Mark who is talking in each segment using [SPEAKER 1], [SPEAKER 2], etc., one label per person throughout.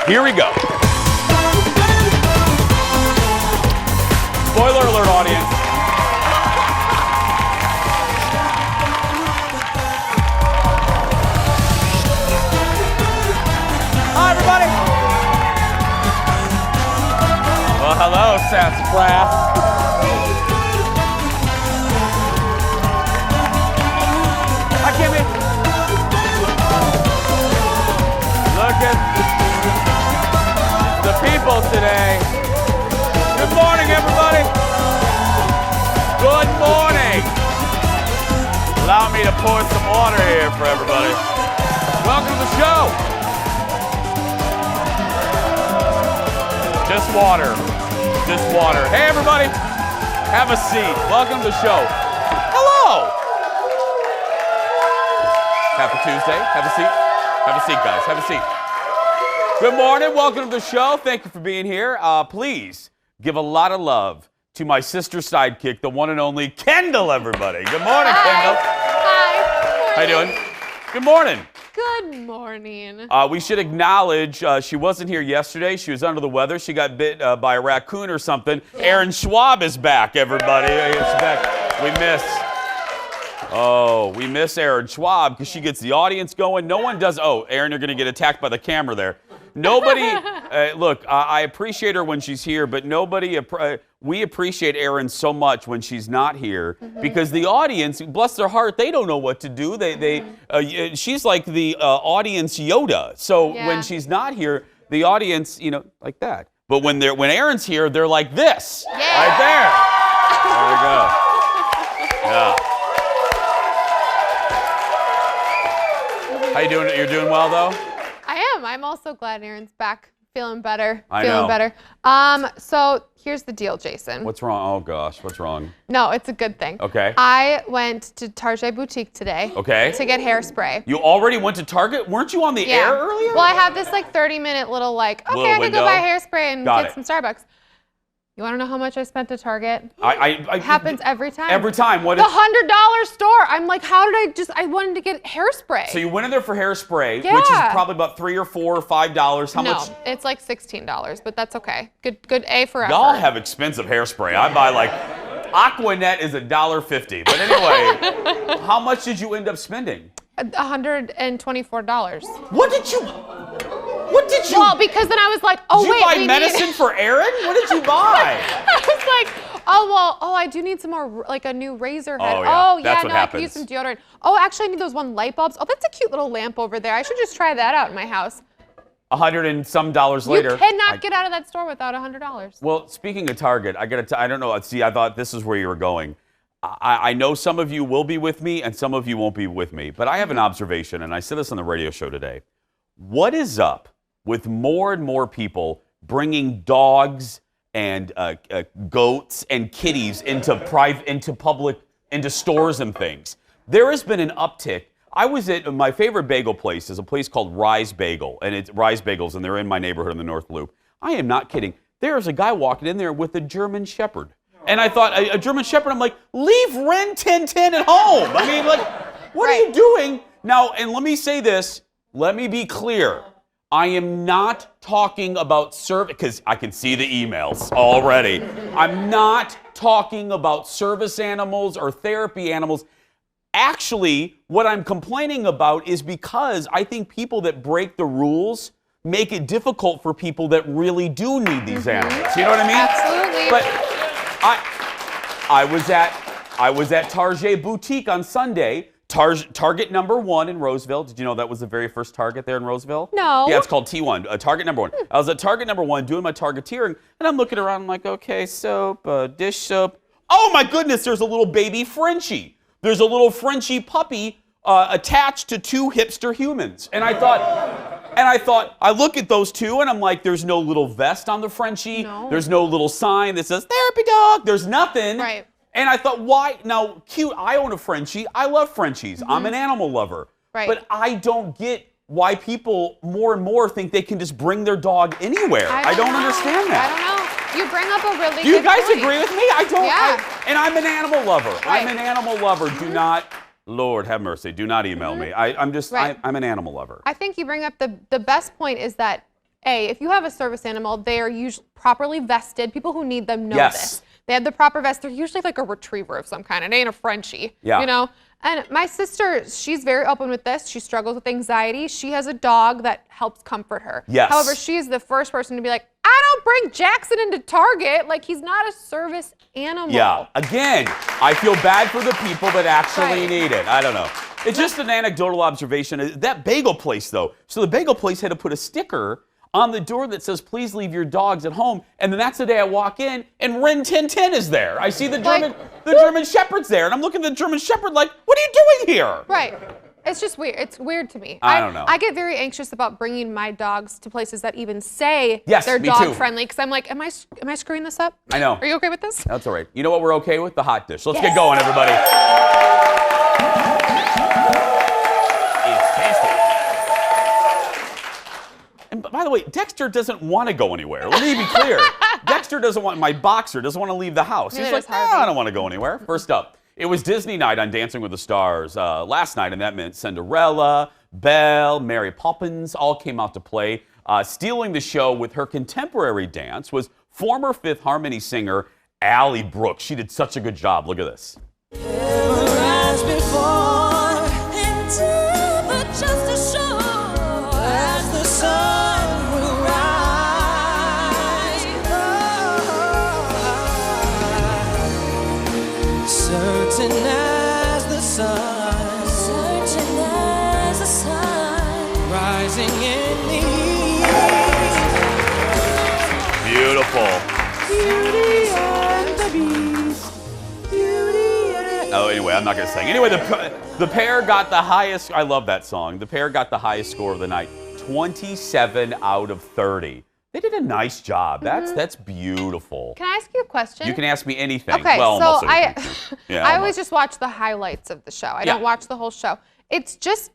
[SPEAKER 1] Here we go. Spoiler alert, audience. Hi, everybody. Well, hello, sassafras. Hi, Kimmy. Look at the people today. Good morning, everybody. Good morning. Allow me to pour some water here for everybody. Welcome to the show. Just water. Just water. Hey, everybody. Have a seat. Welcome to the show. Hello. Happy Tuesday. Have a seat. Have a seat, guys. Have a seat. Good morning. Welcome to the show. Thank you for being here. Please give a lot of love to my sister sidekick, the one and only Kendall, everybody. Good morning, Kendall.
[SPEAKER 2] Hi.
[SPEAKER 1] How you doing? Good morning.
[SPEAKER 2] Good morning.
[SPEAKER 1] We should acknowledge she wasn't here yesterday. She was under the weather. She got bit by a raccoon or something. Erin Schwab is back, everybody. She's back. We miss Erin Schwab because she gets the audience going. No one does. Oh, Erin, you're going to get attacked by the camera there. Nobody, look, I appreciate her when she's here, but we appreciate Erin so much when she's not here because the audience, bless their heart, they don't know what to do. She's like the audience Yoda. So when she's not here, the audience, like that. But when Erin's here, they're like this, right there. There we go. Yeah. How you doing? You're doing well, though?
[SPEAKER 2] I am. I'm also glad Erin's back. Feeling better.
[SPEAKER 1] I
[SPEAKER 2] feeling
[SPEAKER 1] know.
[SPEAKER 2] better. So here's the deal, Jason.
[SPEAKER 1] What's wrong? Oh, gosh. What's wrong?
[SPEAKER 2] No, it's a good thing.
[SPEAKER 1] Okay.
[SPEAKER 2] I went to Target Boutique today.
[SPEAKER 1] Okay.
[SPEAKER 2] To get hairspray.
[SPEAKER 1] You already went to Target? Weren't you on the air earlier?
[SPEAKER 2] Well, I have this 30-minute little I could go buy hairspray and get some Starbucks. You want to know how much I spent at Target?
[SPEAKER 1] It
[SPEAKER 2] happens every time.
[SPEAKER 1] Every time. What
[SPEAKER 2] the $100 store. I'm like, how did I wanted to get hairspray.
[SPEAKER 1] So you went in there for hairspray, which is probably about $3 or $4 or $5. How much?
[SPEAKER 2] No, it's like $16, but that's okay. Good A for effort.
[SPEAKER 1] Y'all have expensive hairspray. I buy Aquanet is $1.50. But anyway, how much did you end up spending?
[SPEAKER 2] $124.
[SPEAKER 1] What did you?
[SPEAKER 2] Well, because then I was like,
[SPEAKER 1] did you buy medicine for Erin? What did you buy?
[SPEAKER 2] I was like, I do need some more, a new razor head.
[SPEAKER 1] Oh, yeah. That's what
[SPEAKER 2] I could use some deodorant. Oh, actually, I need those light bulbs. Oh, that's a cute little lamp over there. I should just try that out in my house.
[SPEAKER 1] $100 and some later.
[SPEAKER 2] You cannot get out of that store without $100.
[SPEAKER 1] Well, speaking of Target, I don't know. See, I thought this is where you were going. I know some of you will be with me and some of you won't be with me, but I have an observation, and I said this on the radio show today. What is up with more and more people bringing dogs and goats and kitties into stores and things? There has been an uptick. I was at my favorite bagel place is a place called Rise Bagel, and it's Rise Bagels, and they're in my neighborhood in the North Loop. I am not kidding. There's a guy walking in there with a German Shepherd. And I thought, a German Shepherd, I'm like, leave Ren 1010 at home. I mean, what are you doing? Now, and let me say this. Let me be clear. I am not talking about service, because I can see the emails already. I'm not talking about service animals or therapy animals. Actually, what I'm complaining about is because I think people that break the rules make it difficult for people that really do need these animals. You know what I mean?
[SPEAKER 2] Absolutely.
[SPEAKER 1] But I was at Target Boutique on Sunday. Target number 1 in Roseville. Did you know that was the very first Target there in Roseville?
[SPEAKER 2] No.
[SPEAKER 1] Yeah, it's called T1, Target number 1. I was at Target number 1 doing my Targeteering, and I'm looking around, I'm like, okay, soap, dish soap. Oh my goodness, there's a little baby Frenchie. There's a little Frenchie puppy attached to 2 hipster humans. And I thought, I look at those 2, and I'm like, there's no little vest on the Frenchie.
[SPEAKER 2] No.
[SPEAKER 1] There's no little sign that says, therapy dog. There's nothing.
[SPEAKER 2] Right.
[SPEAKER 1] And I thought, why? Now, cute, I own a Frenchie. I love Frenchies. I'm an animal lover.
[SPEAKER 2] Right.
[SPEAKER 1] But I don't get why people more and more think they can just bring their dog anywhere. I don't understand that.
[SPEAKER 2] I don't know. You bring up a really
[SPEAKER 1] Do you
[SPEAKER 2] good
[SPEAKER 1] guys
[SPEAKER 2] point.
[SPEAKER 1] agree with me? I don't.
[SPEAKER 2] Yeah.
[SPEAKER 1] And I'm an animal lover.
[SPEAKER 2] Right.
[SPEAKER 1] I'm an animal lover. Do not, Lord have mercy, do not email me. I'm an animal lover.
[SPEAKER 2] I think you bring up the best point is that if you have a service animal, they are usually properly vested. People who need them know this. They have the proper vest. They're usually like a retriever of some kind. It ain't a Frenchie, you know? And my sister, she's very open with this. She struggles with anxiety. She has a dog that helps comfort her.
[SPEAKER 1] Yes.
[SPEAKER 2] However, she's the first person to be like, I don't bring Jackson into Target. Like, he's not a service animal.
[SPEAKER 1] Yeah. Again, I feel bad for the people that actually need it. I don't know. It's just an anecdotal observation. That bagel place, though. So the bagel place had to put a sticker on the door that says, please leave your dogs at home. And then that's the day I walk in and Rin Tin Tin is there. I see the German Shepherd's there. And I'm looking at the German Shepherd like, what are you doing here?
[SPEAKER 2] Right. It's just weird. It's weird to me.
[SPEAKER 1] I don't know.
[SPEAKER 2] I get very anxious about bringing my dogs to places that even say they're
[SPEAKER 1] me
[SPEAKER 2] dog
[SPEAKER 1] too.
[SPEAKER 2] friendly. Because I'm like, am I screwing this up?
[SPEAKER 1] I know.
[SPEAKER 2] Are you okay with this?
[SPEAKER 1] That's all right. You know what we're okay with? The hot dish. Let's get going, everybody. It's tasty. And by the way, Dexter doesn't want to go anywhere. Let me be clear. Dexter doesn't want, my boxer doesn't want to leave the house. He's like, I don't want to go anywhere. First up, it was Disney night on Dancing with the Stars last night, and that meant Cinderella, Belle, Mary Poppins all came out to play. Stealing the show with her contemporary dance was former Fifth Harmony singer Allie Brooks. She did such a good job. Look at this.
[SPEAKER 3] Certain as the sun, rising in the east.
[SPEAKER 1] Beautiful.
[SPEAKER 3] Beauty and the Beast. Beauty and
[SPEAKER 1] Oh, anyway, I'm not going to sing. Anyway, the pair got the highest, I love that song. The pair got the highest score of the night, 27 out of 30. They did a nice job. That's beautiful.
[SPEAKER 2] Can I ask you a question?
[SPEAKER 1] You can ask me anything.
[SPEAKER 2] Okay,
[SPEAKER 1] well,
[SPEAKER 2] so
[SPEAKER 1] I
[SPEAKER 2] always just watch the highlights of the show. I don't watch the whole show. It's just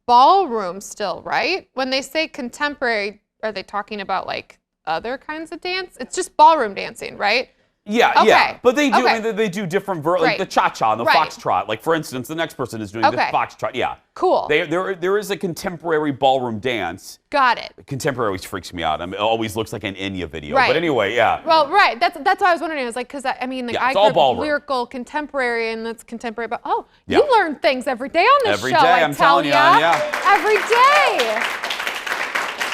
[SPEAKER 2] ballroom still, right? When they say contemporary, are they talking about like other kinds of dance? It's just ballroom dancing, right?
[SPEAKER 1] Yeah. But they do. I mean, they do different, like the cha-cha and the foxtrot. Like, for instance, the next person is doing the foxtrot. Yeah.
[SPEAKER 2] Cool.
[SPEAKER 1] There is a contemporary ballroom dance.
[SPEAKER 2] Got it.
[SPEAKER 1] Contemporary always freaks me out. I mean, it always looks like an Enya video. But anyway,
[SPEAKER 2] Well, that's why I was wondering. I was like, because I mean, like, I grew up lyrical contemporary, and that's contemporary. But you learn things every day on this show.
[SPEAKER 1] Every day, I'm telling you. Yeah.
[SPEAKER 2] Every day.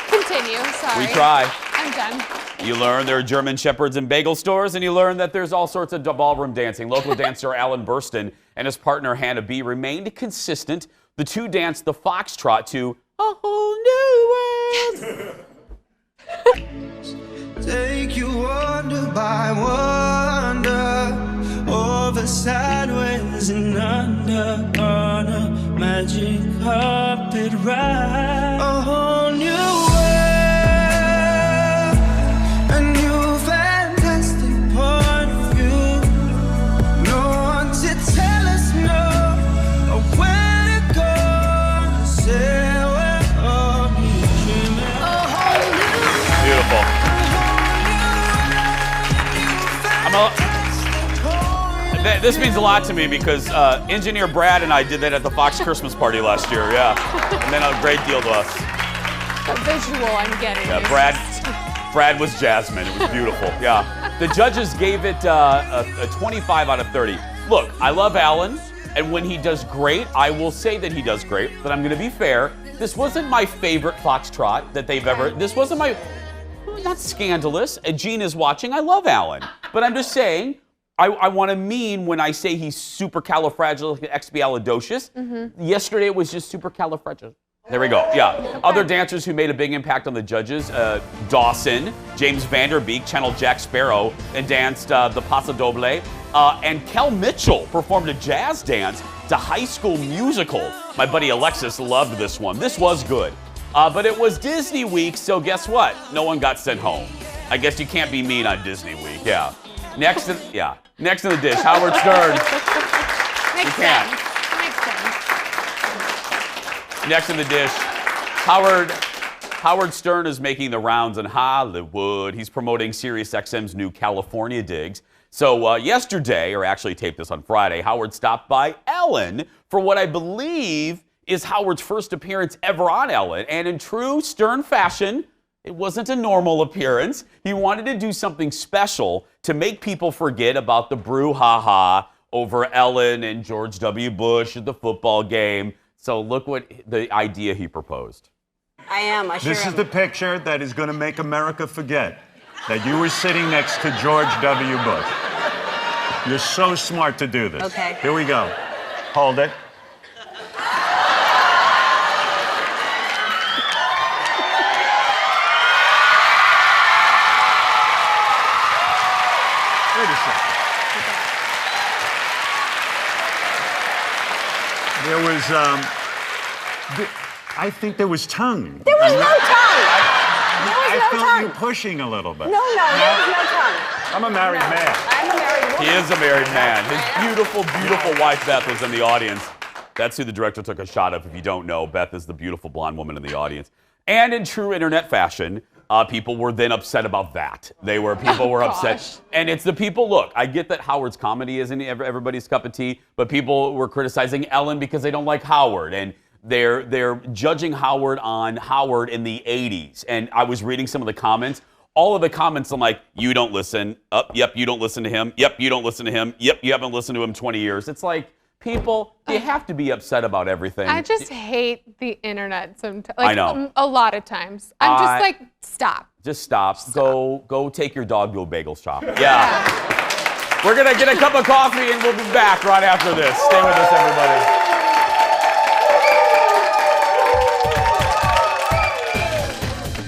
[SPEAKER 2] Continue. Sorry.
[SPEAKER 1] We try.
[SPEAKER 2] I'm done.
[SPEAKER 1] You learn there are German Shepherds in bagel stores, and you learn that there's all sorts of ballroom dancing. Local dancer Alan Burston and his partner Hannah B remained consistent. The two danced the foxtrot to A Whole New World.
[SPEAKER 3] take you wonder by wonder, over, sideways, and under, on a magic carpet ride. A whole new world.
[SPEAKER 1] This means a lot to me because engineer Brad and I did that at the Fox Christmas party last year, and then a great deal to us.
[SPEAKER 2] The visual I'm getting.
[SPEAKER 1] Yeah, Brad was Jasmine. It was beautiful. Yeah. The judges gave it a 25 out of 30. Look, I love Alan, and when he does great, I will say that he does great, but I'm going to be fair. This wasn't my favorite foxtrot that they've ever, this wasn't my, not scandalous. Gene is watching. I love Alan, but I'm just saying, I want to mean when I say he's supercalifragilisticexpialidocious. Yesterday it was just supercalifragilistic. There we go. Yeah. Okay. Other dancers who made a big impact on the judges: Dawson, James Vanderbeek channeled Jack Sparrow and danced the Paso Doble, and Kel Mitchell performed a jazz dance to High School Musical. My buddy Alexis loved this one. This was good, but it was Disney Week, so guess what? No one got sent home. I guess you can't be mean on Disney Week. Yeah. Next in the dish, Howard Stern.
[SPEAKER 2] Makes sense.
[SPEAKER 1] Next in the dish, Howard Stern is making the rounds in Hollywood. He's promoting SiriusXM's new California digs. So yesterday, or actually taped this on Friday, Howard stopped by Ellen for what I believe is Howard's first appearance ever on Ellen. And in true Stern fashion, It wasn't a normal appearance. He wanted to do something special to make people forget about the brouhaha over Ellen and George W. Bush at the football game. So look what the idea he proposed.
[SPEAKER 4] I sure
[SPEAKER 5] This
[SPEAKER 4] am.
[SPEAKER 5] is the picture that is going to make America forget that you were sitting next to George W. Bush. You're so smart to do this.
[SPEAKER 4] Okay.
[SPEAKER 5] Here we go. Hold it. Wait a second. There was, I think there was tongue.
[SPEAKER 4] There was no tongue.
[SPEAKER 5] I felt you pushing a little bit.
[SPEAKER 4] No, there was no tongue.
[SPEAKER 5] I'm a married man.
[SPEAKER 4] I'm a married woman.
[SPEAKER 1] He is a married man. His beautiful, beautiful wife, Beth, was in the audience. That's who the director took a shot of. If you don't know, Beth is the beautiful blonde woman in the audience. And in true internet fashion, people were then upset about that. People were upset. And it's the people, look, I get that Howard's comedy isn't everybody's cup of tea, but people were criticizing Ellen because they don't like Howard. And they're judging Howard on Howard in the 80s. And I was reading some of the comments. All of the comments, I'm like, you don't listen. Yep, you don't listen to him. Yep, you don't listen to him. Yep, you haven't listened to him 20 years. It's like, people, you have to be upset about everything.
[SPEAKER 2] I just hate the internet sometimes.
[SPEAKER 1] I know.
[SPEAKER 2] A lot of times. I'm just like, stop.
[SPEAKER 1] Just stop. Go take your dog to a bagel shop. Yeah. We're going to get a cup of coffee and we'll be back right after this. Stay with us, everybody.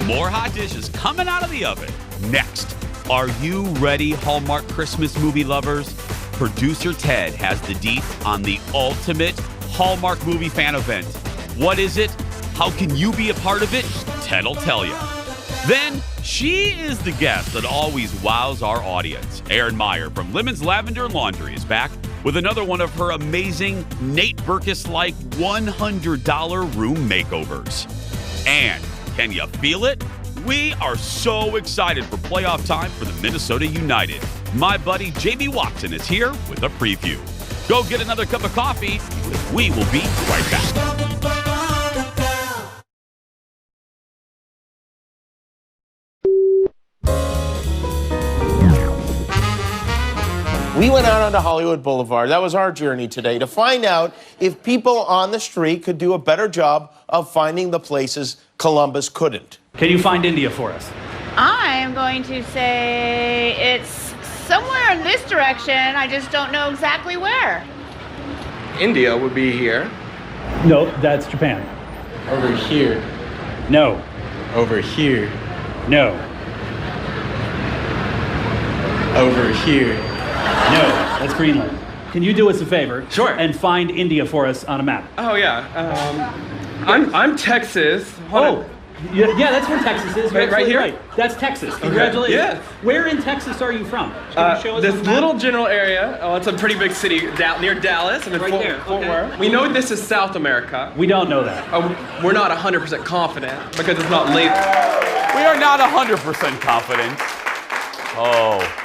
[SPEAKER 1] More hot dishes coming out of the oven. Next, are you ready, Hallmark Christmas movie lovers? Producer Ted has the deep on the ultimate Hallmark movie fan event. What is it? How can you be a part of it? Ted'll tell you. Then, she is the guest that always wows our audience. Erin Meyer from Lavender and Laundry is back with another one of her amazing Nate Berkus-like $100 room makeovers. And can you feel it? We are so excited for playoff time for the Minnesota United. My buddy Jaime Watson is here with a preview. Go get another cup of coffee, because we will be right back.
[SPEAKER 6] We went out onto Hollywood Boulevard, that was our journey today, to find out if people on the street could do a better job of finding the places Columbus couldn't.
[SPEAKER 7] Can you find India for us?
[SPEAKER 8] I'm going to say it's somewhere in this direction. I just don't know exactly where.
[SPEAKER 9] India would be here.
[SPEAKER 7] No, that's Japan.
[SPEAKER 9] Over here.
[SPEAKER 7] No.
[SPEAKER 9] Over here.
[SPEAKER 7] No.
[SPEAKER 9] Over here.
[SPEAKER 7] No, that's Greenland. Can you do us a favor?
[SPEAKER 9] Sure.
[SPEAKER 7] And find India for us on a map?
[SPEAKER 9] Oh yeah. I'm Texas.
[SPEAKER 7] Oh, yeah, that's where Texas is. You're
[SPEAKER 9] Right here?
[SPEAKER 7] Right. That's Texas. Congratulations.
[SPEAKER 9] Yes.
[SPEAKER 7] Where in Texas are you from? Can you show us
[SPEAKER 9] This
[SPEAKER 7] on the map?
[SPEAKER 9] little general area. Oh, it's a pretty big city near Dallas and in
[SPEAKER 7] Right there,
[SPEAKER 9] Fort
[SPEAKER 7] okay.
[SPEAKER 9] Worth. We know this is South America.
[SPEAKER 7] We don't know that.
[SPEAKER 9] We're not 100% confident because it's not labeled.
[SPEAKER 1] We are not 100% confident. Oh.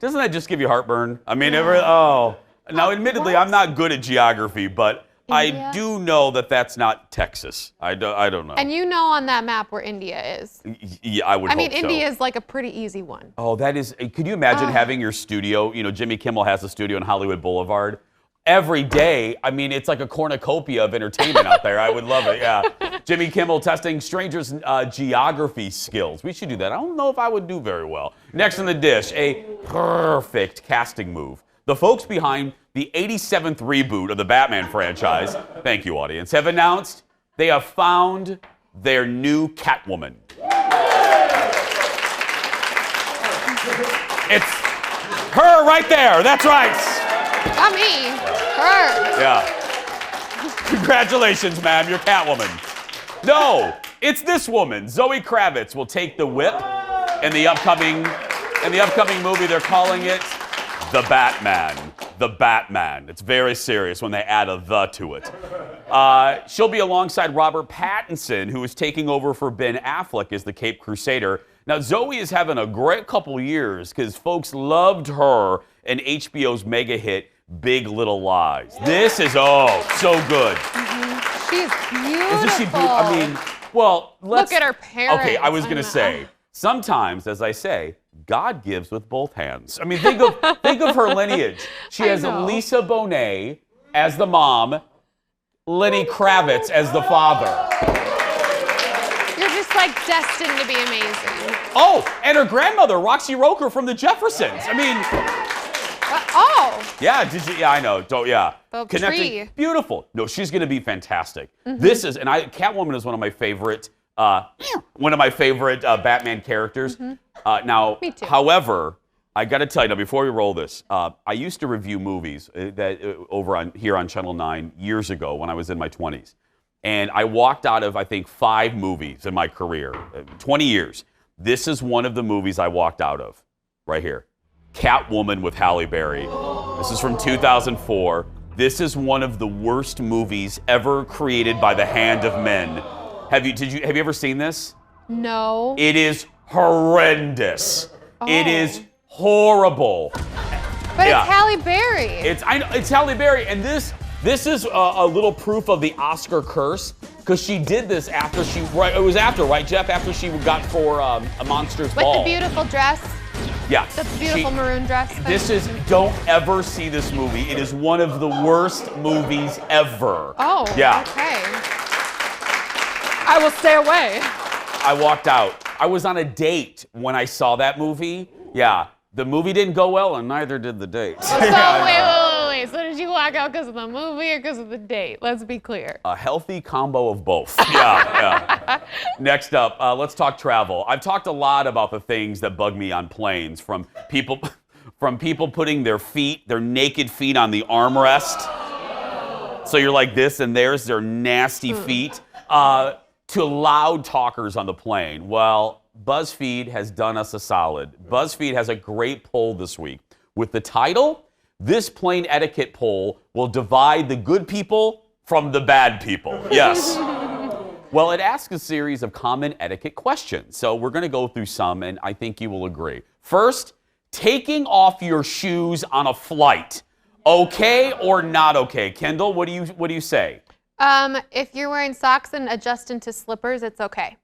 [SPEAKER 1] Doesn't that just give you heartburn? I mean, Now, admittedly, I'm not good at geography, but
[SPEAKER 2] India?
[SPEAKER 1] I do know that that's not Texas. I don't know.
[SPEAKER 2] And you know on that map where India is.
[SPEAKER 1] Yeah, I would hope so.
[SPEAKER 2] India is like a pretty easy one.
[SPEAKER 1] Oh, that is, could you imagine having your studio, Jimmy Kimmel has a studio in Hollywood Boulevard. Every day, it's like a cornucopia of entertainment out there. I would love it, yeah. Jimmy Kimmel testing strangers' geography skills. We should do that. I don't know if I would do very well. Next on the dish, a perfect casting move. The folks behind the 87th reboot of the Batman franchise, thank you, audience, have announced they have found their new Catwoman. It's her right there. That's right.
[SPEAKER 2] Not me. Her.
[SPEAKER 1] Yeah. Congratulations, ma'am. You're Catwoman. No, it's this woman. Zoe Kravitz will take the whip in the upcoming movie. They're calling it The Batman. The Batman. It's very serious when they add a "the" to it. She'll be alongside Robert Pattinson, who is taking over for Ben Affleck as the Caped Crusader. Now, Zoe is having a great couple years because folks loved her in HBO's mega hit, Big Little Lies. This is, so good.
[SPEAKER 2] Mm-hmm. She's beautiful.
[SPEAKER 1] Isn't she beautiful? Well,
[SPEAKER 2] look at her parents.
[SPEAKER 1] Okay, I was going to say, sometimes, as I say, God gives with both hands. I mean, think of her lineage. She has Lisa Bonet as the mom, Lenny Kravitz as the father.
[SPEAKER 2] You're just like destined to be amazing.
[SPEAKER 1] Oh, and her grandmother, Roxy Roker from the Jeffersons. I mean, yeah, yeah, I know.
[SPEAKER 2] The
[SPEAKER 1] Connecting.
[SPEAKER 2] tree.
[SPEAKER 1] Beautiful. No, she's going to be fantastic.
[SPEAKER 2] Mm-hmm.
[SPEAKER 1] This is, Catwoman is one of my favorite, Batman characters.
[SPEAKER 2] Mm-hmm.
[SPEAKER 1] Now,
[SPEAKER 2] Me too.
[SPEAKER 1] however, I got to tell you, now before we roll this, I used to review movies here on Channel 9 years ago when I was in my 20s. And I walked out of, I think, 5 movies in my career, 20 years. This is one of the movies I walked out of, right here. Catwoman with Halle Berry. This is from 2004. This is one of the worst movies ever created by the hand of men. Have you ever seen this?
[SPEAKER 2] No.
[SPEAKER 1] It is horrendous. It is horrible.
[SPEAKER 2] But it's Halle Berry.
[SPEAKER 1] It's Halle Berry, and this is a little proof of the Oscar curse, because she did this after right, Jeff? After she got for A Monster's Ball.
[SPEAKER 2] With the beautiful dress.
[SPEAKER 1] Yeah.
[SPEAKER 2] The beautiful maroon dress.
[SPEAKER 1] Don't ever see this movie. It is one of the worst movies ever.
[SPEAKER 2] Oh,
[SPEAKER 1] yeah.
[SPEAKER 2] Okay. I will stay away.
[SPEAKER 1] I walked out. I was on a date when I saw that movie. Yeah. The movie didn't go well, and neither did the date.
[SPEAKER 2] So wait. So did you walk out because of the movie or because of the date? Let's be clear.
[SPEAKER 1] A healthy combo of both. Yeah. Next up, let's talk travel. I've talked a lot about the things that bug me on planes, from people putting their naked feet on the armrest. So you're like this, and there's their nasty feet. To loud talkers on the plane. Well, BuzzFeed has done us a solid. BuzzFeed has a great poll this week with the title, "This Plane Etiquette Poll Will Divide the Good People from the Bad People." Yes. Well, it asks a series of common etiquette questions. So we're going to go through some, and I think you will agree. First, taking off your shoes on a flight. Okay or not okay? Kendall, what do you say?
[SPEAKER 2] If you're wearing socks and adjusting to slippers, it's okay.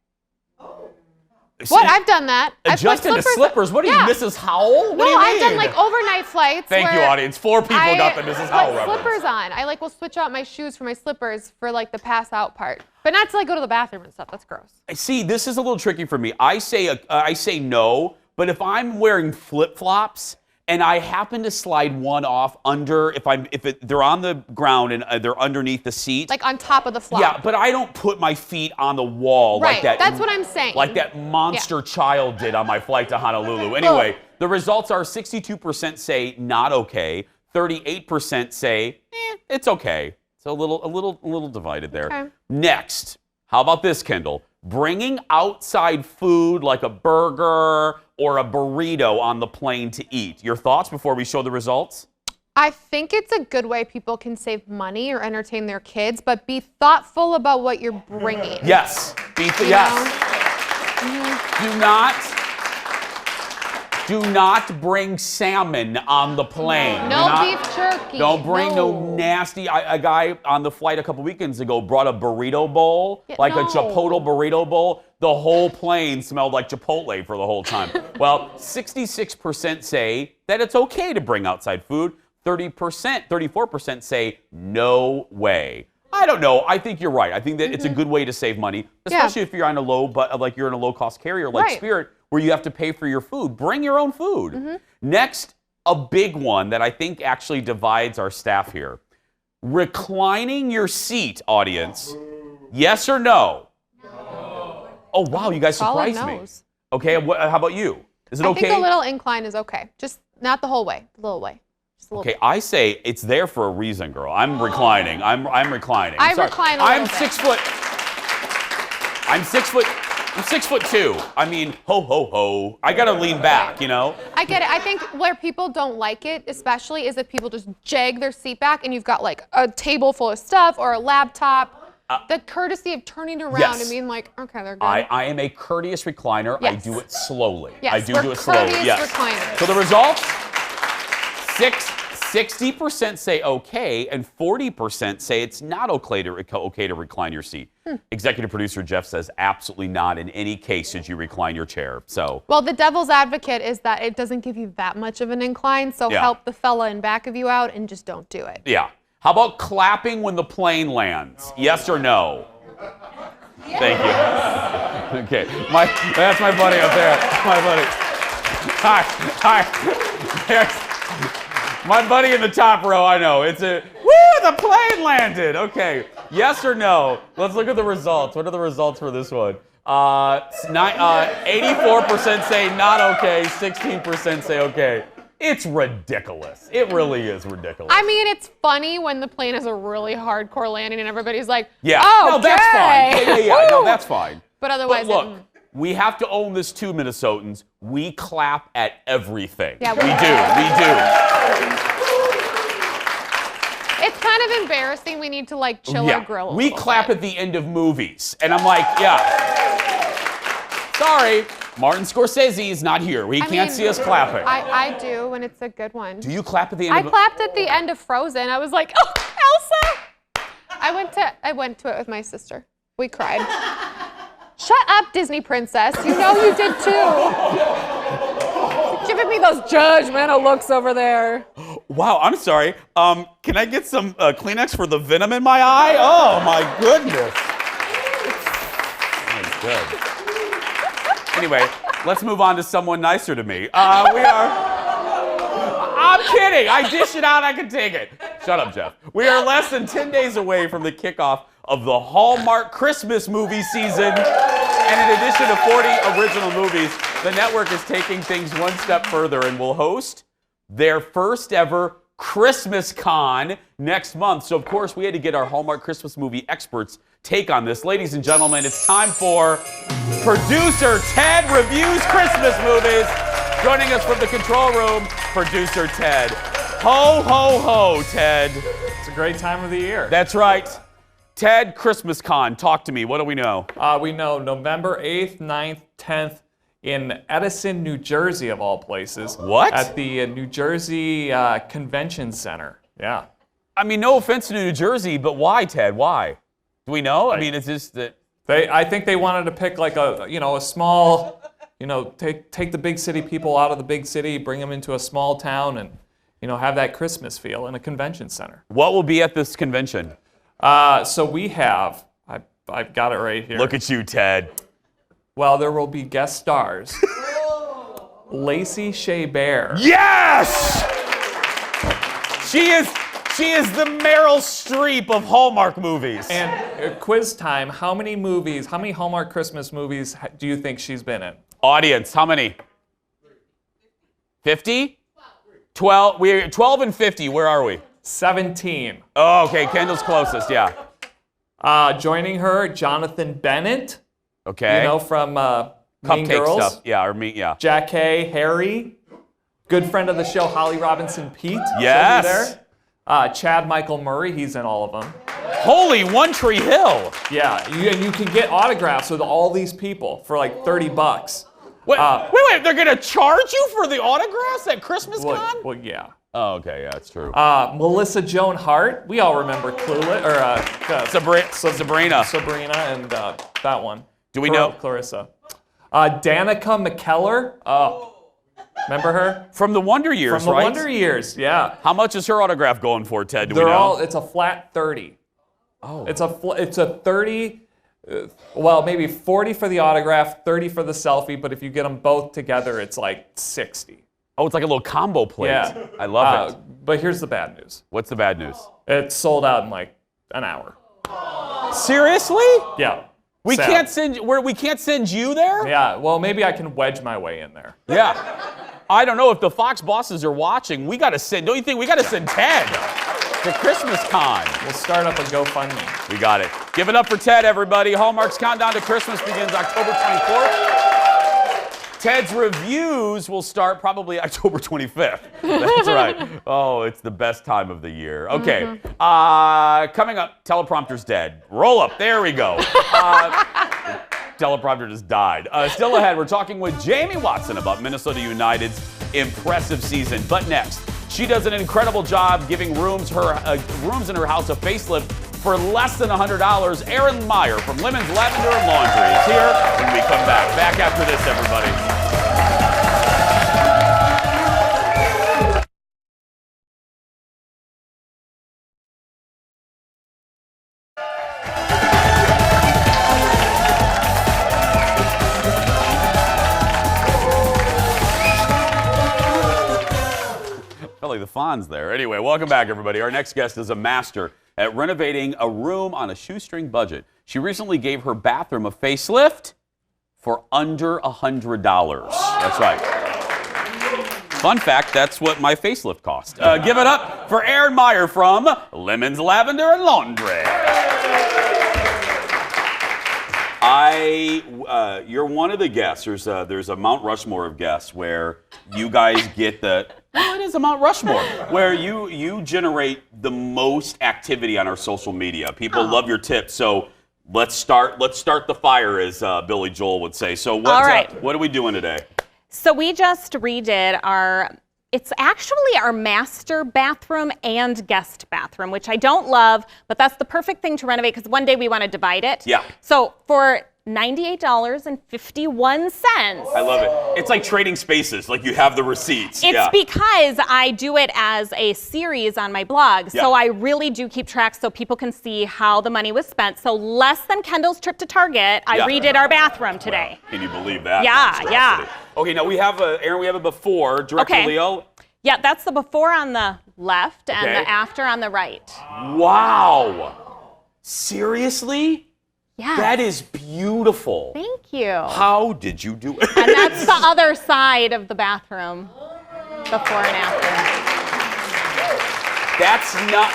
[SPEAKER 2] What? I've done that.
[SPEAKER 1] Adjusting to slippers? What are you, Mrs. Howell? What do you mean?
[SPEAKER 2] I've done like overnight flights.
[SPEAKER 1] Thank you, audience. 4 people got the Mrs. Howell reference.
[SPEAKER 2] Slippers on. I will switch out my shoes for my slippers for like the pass out part, but not to go to the bathroom and stuff. That's gross.
[SPEAKER 1] See, this is a little tricky for me. I say no, but if I'm wearing flip flops and I happen to slide one off under, they're on the ground and they're underneath the seat.
[SPEAKER 2] Like on top of the flop.
[SPEAKER 1] Yeah, but I don't put my feet on the wall like that.
[SPEAKER 2] That's what I'm saying.
[SPEAKER 1] Like that monster child did on my flight to Honolulu. Anyway, the results are 62% say not okay, 38% say it's okay. So a little divided there.
[SPEAKER 2] Okay.
[SPEAKER 1] Next, how about this, Kendall? Bringing outside food like a burger or a burrito on the plane to eat. Your thoughts before we show the results?
[SPEAKER 2] I think it's a good way people can save money or entertain their kids, but be thoughtful about what you're bringing.
[SPEAKER 1] Yes. Do not bring salmon on the plane.
[SPEAKER 2] No beef jerky.
[SPEAKER 1] Don't bring no nasty. A guy on the flight a couple weekends ago brought a burrito bowl, a Chipotle burrito bowl. The whole plane smelled like Chipotle for the whole time. Well, 66% say that it's okay to bring outside food. 34% say no way. I don't know. I think you're right. I think that it's a good way to save money, especially if you're on you're in a low-cost carrier like Spirit, where you have to pay for your food. Bring your own food. Next, a big one that I think actually divides our staff here. Reclining your seat, audience. Yes or no? No. Oh, wow, you guys surprised me. Okay, how about you? Is it okay?
[SPEAKER 2] I think a little incline is okay. Just not the whole way, a little way.
[SPEAKER 1] Okay, I say it's there for a reason, girl. I'm reclining. I'm reclining.
[SPEAKER 2] I recline a little bit.
[SPEAKER 1] I'm 6'2". I mean, ho, ho, ho. I gotta lean back, you know?
[SPEAKER 2] I get it. I think where people don't like it, especially, is if people just jag their seat back and you've got like a table full of stuff or a laptop. The courtesy of turning around and being like, okay, they're good.
[SPEAKER 1] I am a courteous recliner. Yes. I do it slowly.
[SPEAKER 2] Yes,
[SPEAKER 1] I do it slowly. Yes.
[SPEAKER 2] Recliners.
[SPEAKER 1] So the results, 60% say okay, and 40% say it's not okay to recline your seat. Executive producer Jeff says absolutely not. In any case should you recline your chair. So.
[SPEAKER 2] Well, the devil's advocate is that it doesn't give you that much of an incline, so help the fella in back of you out and just don't do it.
[SPEAKER 1] Yeah. How about clapping when the plane lands? Yes or no? Thank you. Okay, that's my buddy up there. My buddy. Hi. There's my buddy in the top row. I know it's a the plane landed. Okay, yes or no? Let's look at the results. What are the results for this one? 84% say not okay. 16% say okay. It's ridiculous. It really is ridiculous.
[SPEAKER 2] I mean, it's funny when the plane has a really hardcore landing and everybody's like,
[SPEAKER 1] yeah,
[SPEAKER 2] oh,
[SPEAKER 1] no, that's fine. Yeah. No, that's fine.
[SPEAKER 2] But otherwise,
[SPEAKER 1] look, we have to own this too, Minnesotans. We clap at everything.
[SPEAKER 2] Yeah,
[SPEAKER 1] we do.
[SPEAKER 2] It's kind of embarrassing. We need to like chill our grill.
[SPEAKER 1] We clap at the end of movies, and I'm like, sorry. Martin Scorsese is not here. He can't see us clapping.
[SPEAKER 2] I do when it's a good one.
[SPEAKER 1] Do you clap at the end
[SPEAKER 2] I clapped at the end of Frozen. I was like, oh, Elsa! I went to it with my sister. We cried. Shut up, Disney princess. You know you did too. Giving me those judgmental looks over there.
[SPEAKER 1] Wow, I'm sorry. Can I get some Kleenex for the venom in my eye? Oh my goodness. Oh, good. Anyway, let's move on to someone nicer to me. I'm kidding. I dish it out. I can take it. Shut up, Jeff. We are less than 10 days away from the kickoff of the Hallmark Christmas movie season. And in addition to 40 original movies, the network is taking things one step further and will host their first ever Christmas Con next month. So, of course, we had to get our Hallmark Christmas movie experts' take on this. Ladies and gentlemen, it's time for Producer Ted Reviews Christmas Movies. Joining us from the control room, Producer Ted. Ho, ho, ho, Ted.
[SPEAKER 10] It's a great time of the year.
[SPEAKER 1] That's right. Ted, Christmas Con, talk to me. What do we know?
[SPEAKER 10] We know November 8th, 9th, 10th in Edison, New Jersey, of all places.
[SPEAKER 1] What?
[SPEAKER 10] At the New Jersey Convention Center. Yeah.
[SPEAKER 1] I mean, no offense to New Jersey, but why, Ted? Why? Do we know? I mean, it's just that...
[SPEAKER 10] I think they wanted to pick like a small, take the big city people out of the big city, bring them into a small town and, have that Christmas feel in a convention center.
[SPEAKER 1] What will be at this convention?
[SPEAKER 10] So we have, I've got it right here.
[SPEAKER 1] Look at you, Ted.
[SPEAKER 10] Well, there will be guest stars. Lacey Shea Bear.
[SPEAKER 1] Yes! She is the Meryl Streep of Hallmark movies.
[SPEAKER 10] And quiz time, how many Hallmark Christmas movies do you think she's been in?
[SPEAKER 1] Audience, how many? 50? 12. We're 12 and 50. Where are we?
[SPEAKER 10] 17.
[SPEAKER 1] Oh, okay. Kendall's closest, yeah.
[SPEAKER 10] Joining her, Jonathan Bennett.
[SPEAKER 1] Okay.
[SPEAKER 10] From Mean
[SPEAKER 1] Cupcake
[SPEAKER 10] Girls.
[SPEAKER 1] stuff. Yeah.
[SPEAKER 10] Jackée Harry. Good friend of the show, Holly Robinson Pete.
[SPEAKER 1] Yes.
[SPEAKER 10] She'll be there. Chad Michael Murray, he's in all of them.
[SPEAKER 1] Holy One Tree Hill.
[SPEAKER 10] Yeah, you can get autographs with all these people for like $30.
[SPEAKER 1] Wait, they're going to charge you for the autographs at Christmas Con?
[SPEAKER 10] Well, yeah.
[SPEAKER 1] Oh, okay, yeah, that's true.
[SPEAKER 10] Melissa Joan Hart, we all remember Clueless, or
[SPEAKER 1] Sabrina.
[SPEAKER 10] Sabrina and that one.
[SPEAKER 1] Do we know?
[SPEAKER 10] Clarissa. Danica McKellar, remember her?
[SPEAKER 1] From the Wonder Years, right?
[SPEAKER 10] From the Wonder Years, yeah.
[SPEAKER 1] How much is her autograph going for, Ted? Do we know?
[SPEAKER 10] It's a flat 30.
[SPEAKER 1] Oh.
[SPEAKER 10] It's a 30, maybe 40 for the autograph, 30 for the selfie, but if you get them both together, it's like 60.
[SPEAKER 1] Oh, it's like a little combo plate.
[SPEAKER 10] Yeah.
[SPEAKER 1] I love it.
[SPEAKER 10] But here's the bad news.
[SPEAKER 1] What's the bad news?
[SPEAKER 10] It's sold out in like an hour.
[SPEAKER 1] Seriously?
[SPEAKER 10] Yeah.
[SPEAKER 1] We can't send you there?
[SPEAKER 10] Yeah, well, maybe I can wedge my way in there.
[SPEAKER 1] Yeah. I don't know if the Fox bosses are watching. Don't you think we got to send Ted to Christmas Con?
[SPEAKER 10] We'll start up a GoFundMe.
[SPEAKER 1] We got it. Give it up for Ted, everybody. Hallmark's Countdown to Christmas begins October 24th. Ted's reviews will start probably October 25th. That's right. Oh, it's the best time of the year. Okay. Coming up, teleprompter's dead. Roll up. There we go. Teleprompter just died. Still ahead, we're talking with Jaime Watson about Minnesota United's impressive season. But next, She does an incredible job giving rooms in her house a facelift for less than $100. Erin Meyer from Lemons, Lavender and Laundry is here when we come back. Back after this, everybody. Felt like the Fonz there. Anyway, welcome back, everybody. Our next guest is a master at renovating a room on a shoestring budget. She recently gave her bathroom a facelift for under $100. That's right. Fun fact, that's what my facelift cost. Give it up for Erin Meyer from Lemons, Lavender and Laundry. You're one of the guests. There's a Mount Rushmore of guests where you guys get it is a Mount Rushmore where you generate the most activity on our social media. People love your tips. So let's start the fire, as Billy Joel would say. So what are we doing today?
[SPEAKER 11] So we just redid it's actually our master bathroom and guest bathroom, which I don't love, but that's the perfect thing to renovate because one day we want to divide it.
[SPEAKER 1] Yeah.
[SPEAKER 11] So for $98.51.
[SPEAKER 1] I love it. It's like trading spaces, like you have the receipts.
[SPEAKER 11] It's because I do it as a series on my blog.
[SPEAKER 1] Yeah.
[SPEAKER 11] So I really do keep track so people can see how the money was spent. So less than Kendall's trip to Target, I redid our bathroom today.
[SPEAKER 1] Well, can you believe that?
[SPEAKER 11] Yeah.
[SPEAKER 1] Okay, now we have a before. Director Leo?
[SPEAKER 11] Yeah, that's the before on the left and the after on the right.
[SPEAKER 1] Wow. Seriously?
[SPEAKER 11] Yeah.
[SPEAKER 1] That is beautiful.
[SPEAKER 11] Thank you.
[SPEAKER 1] How did you do it?
[SPEAKER 11] And that's the other side of the bathroom, before and after.
[SPEAKER 1] That's not.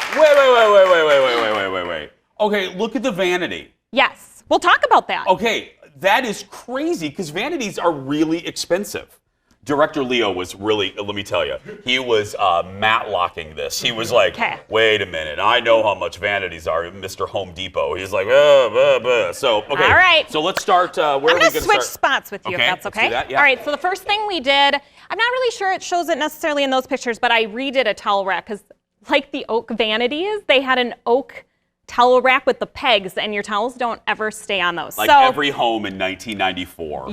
[SPEAKER 1] Wait. Okay, look at the vanity.
[SPEAKER 11] Yes, we'll talk about that.
[SPEAKER 1] Okay, that is crazy because vanities are really expensive. Director Leo was really, let me tell you, he was matlocking this. He was like, wait a minute, I know how much vanities are, Mr. Home Depot. He's like, So, okay.
[SPEAKER 11] All right.
[SPEAKER 1] So let's start, where are we
[SPEAKER 11] going
[SPEAKER 1] going
[SPEAKER 11] to
[SPEAKER 1] to
[SPEAKER 11] switch
[SPEAKER 1] start?
[SPEAKER 11] spots with you, if that's okay.
[SPEAKER 1] Let's do that, yeah.
[SPEAKER 11] All right, so the first thing we did, I'm not really sure it shows it necessarily in those pictures, but I redid a towel rack because like the oak vanities, they had an oak towel rack with the pegs, and your towels don't ever stay on those.
[SPEAKER 1] Like every home in 1994.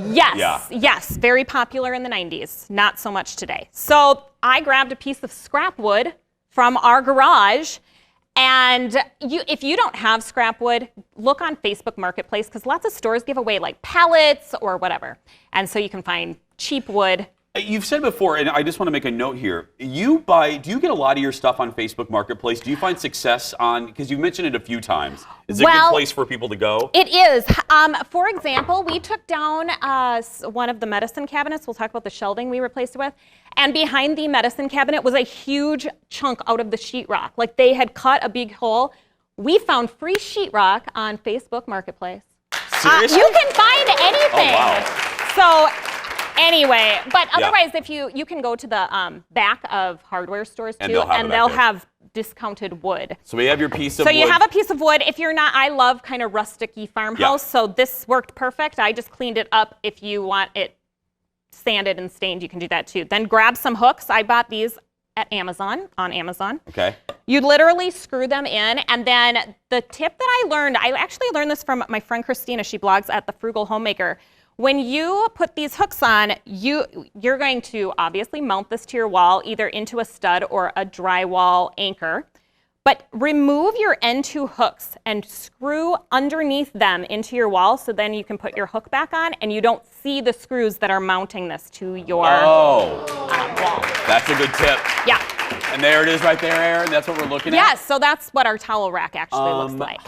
[SPEAKER 11] Yes, very popular in the 90s, not so much today. So I grabbed a piece of scrap wood from our garage, and if you don't have scrap wood, look on Facebook Marketplace, because lots of stores give away like pallets or whatever, and so you can find cheap wood.
[SPEAKER 1] You've said before, and I just want to make a note here, do you get a lot of your stuff on Facebook Marketplace? Do you find success because you've mentioned it a few times. Is it a good place for people to go?
[SPEAKER 11] It is. For example, we took down one of the medicine cabinets. We'll talk about the shelving we replaced it with. And behind the medicine cabinet was a huge chunk out of the sheetrock. Like they had cut a big hole. We found free sheetrock on Facebook Marketplace.
[SPEAKER 1] Seriously?
[SPEAKER 11] You can find anything.
[SPEAKER 1] Oh, wow.
[SPEAKER 11] So anyway, but otherwise, if you can go to the back of hardware stores too, and they'll have discounted wood.
[SPEAKER 1] So we have your piece of wood.
[SPEAKER 11] So you have a piece of wood. If you're not, I love kind of rustic-y farmhouse, so this worked perfect. I just cleaned it up. If you want it sanded and stained, you can do that too. Then grab some hooks. I bought these on Amazon.
[SPEAKER 1] Okay.
[SPEAKER 11] You literally screw them in, and then the tip that I actually learned this from my friend Christina. She blogs at The Frugal Homemaker. When you put these hooks on, you're going to obviously mount this to your wall, either into a stud or a drywall anchor. But remove your end two hooks and screw underneath them into your wall, so then you can put your hook back on and you don't see the screws that are mounting this to your wall.
[SPEAKER 1] That's a good tip.
[SPEAKER 11] Yeah.
[SPEAKER 1] And there it is right there, Erin. That's what we're looking at?
[SPEAKER 11] Yes, so that's what our towel rack actually looks like.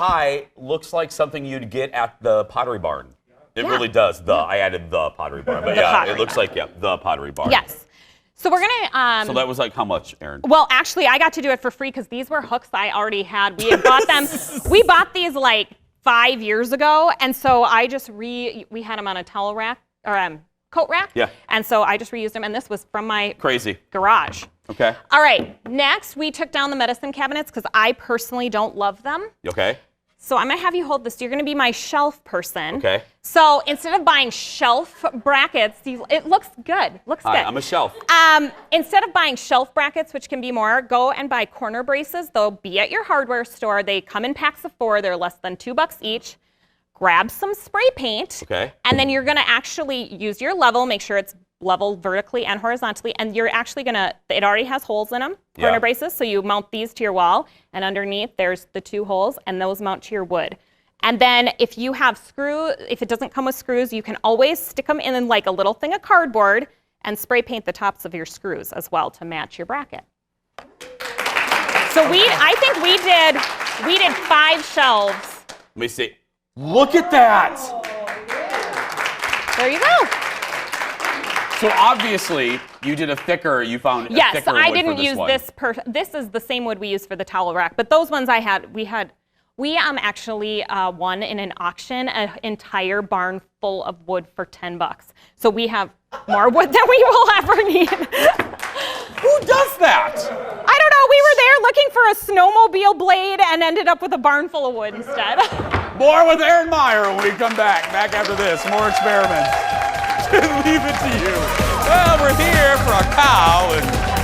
[SPEAKER 1] Looks like something you'd get at the Pottery Barn. It really does. I added the Pottery Barn. But it looks like, the Pottery Barn.
[SPEAKER 11] Yes. So we're going to...
[SPEAKER 1] so that was like how much, Erin?
[SPEAKER 11] Well, actually, I got to do it for free because these were hooks I already had. We had bought them. We bought these like 5 years ago. And so I just we had them on a towel rack, or coat rack.
[SPEAKER 1] Yeah.
[SPEAKER 11] And so I just reused them. And this was from my garage.
[SPEAKER 1] Okay.
[SPEAKER 11] All right. Next, we took down the medicine cabinets because I personally don't love them.
[SPEAKER 1] Okay.
[SPEAKER 11] So I'm going to have you hold this. You're going to be my shelf person.
[SPEAKER 1] Okay.
[SPEAKER 11] So instead of buying shelf brackets, it looks good. Looks good.
[SPEAKER 1] I'm a shelf.
[SPEAKER 11] Instead of buying shelf brackets, which can be more, go and buy corner braces. They'll be at your hardware store. They come in packs of 4. They're less than $2 each. Grab some spray paint.
[SPEAKER 1] Okay.
[SPEAKER 11] And then you're going to actually use your level. Make sure it's level vertically and horizontally, and you're actually it already has holes in them, corner braces, so you mount these to your wall, and underneath there's the 2 holes, and those mount to your wood. And then if you have if it doesn't come with screws, you can always stick them in like a little thing of cardboard and spray paint the tops of your screws as well to match your bracket. So I think we did 5 shelves.
[SPEAKER 1] Let me see. Look at that!
[SPEAKER 11] There you go.
[SPEAKER 1] So obviously, you did a thicker, you found a thicker wood for this one.
[SPEAKER 11] Yes, I didn't use this. This is the same wood we used for the towel rack, but those ones we actually won in an auction an entire barn full of wood for $10. So we have more wood than we will ever need.
[SPEAKER 1] Who does that?
[SPEAKER 11] I don't know. We were there looking for a snowmobile blade and ended up with a barn full of wood instead.
[SPEAKER 1] More with Erin Meyer when we come back. Back after this, more experiments. Leave it to you. Well, we're here for a cow and...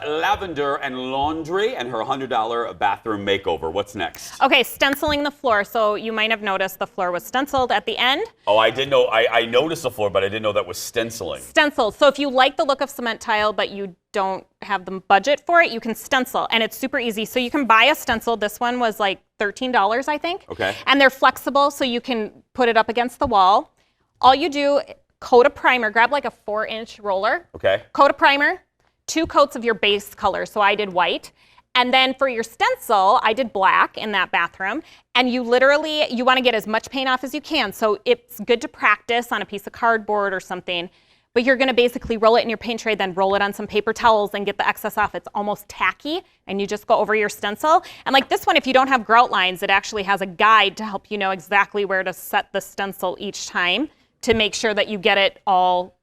[SPEAKER 1] Lavender and Laundry and her $100 bathroom makeover. What's next?
[SPEAKER 11] Okay, stenciling the floor. So you might have noticed the floor was stenciled at the end.
[SPEAKER 1] Oh, I didn't know. I noticed the floor, but I didn't know that was stenciling.
[SPEAKER 11] Stenciled. So if you like the look of cement tile, but you don't have the budget for it, you can stencil, and it's super easy. So you can buy a stencil. This one was like $13, I think.
[SPEAKER 1] Okay.
[SPEAKER 11] And they're flexible, so you can put it up against the wall. All you do, coat a primer. Grab like a 4-inch roller. Okay. Coat a primer. 2 coats of your base color, so I did white. And then for your stencil, I did black in that bathroom. And you want to get as much paint off as you can. So it's good to practice on a piece of cardboard or something. But you're going to basically roll it in your paint tray, then roll it on some paper towels and get the excess off. It's almost tacky, and you just go over your stencil. And like this one, if you don't have grout lines, it actually has a guide to help you know exactly where to set the stencil each time to make sure that you get it all